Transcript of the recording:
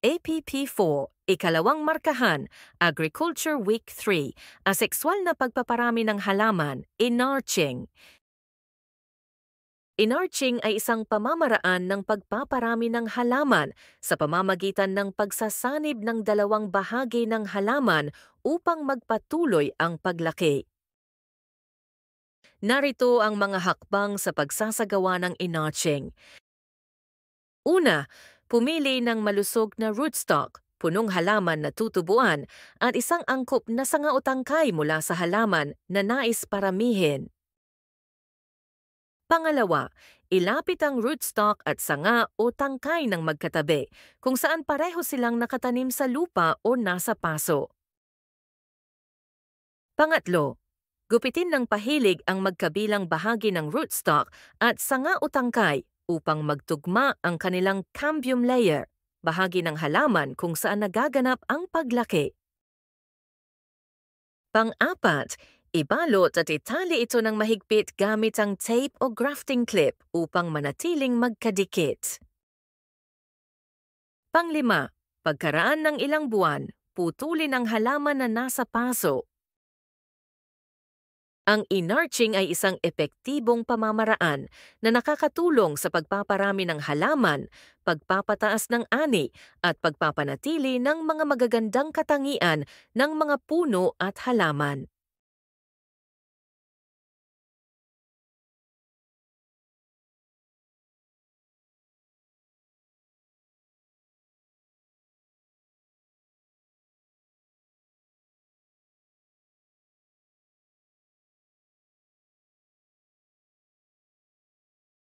APP4, Ikalawang Markahan, Agriculture Week 3, Asekswal na pagpaparami ng halaman, enarching. Enarching ay isang pamamaraan ng pagpaparami ng halaman sa pamamagitan ng pagsasanib ng dalawang bahagi ng halaman upang magpatuloy ang paglaki. Narito ang mga hakbang sa pagsasagawa ng enarching. Una, pumili ng malusog na rootstock, punong halaman na tutubuan at isang angkop na sanga o tangkay mula sa halaman na nais paramihin. Pangalawa, ilapit ang rootstock at sanga o tangkay ng magkatabi kung saan pareho silang nakatanim sa lupa o nasa paso. Pangatlo, gupitin ng pahilig ang magkabilang bahagi ng rootstock at sanga o tangkay upang magtugma ang kanilang cambium layer, bahagi ng halaman kung saan nagaganap ang paglaki. Pang-apat, ibalot at itali ito ng mahigpit gamit ang tape o grafting clip upang manatiling magkadikit. Pang-lima, pagkaraan ng ilang buwan, putulin ang halaman na nasa paso. Ang enarching ay isang epektibong pamamaraan na nakakatulong sa pagpaparami ng halaman, pagpapataas ng ani at pagpapanatili ng mga magagandang katangian ng mga puno at halaman.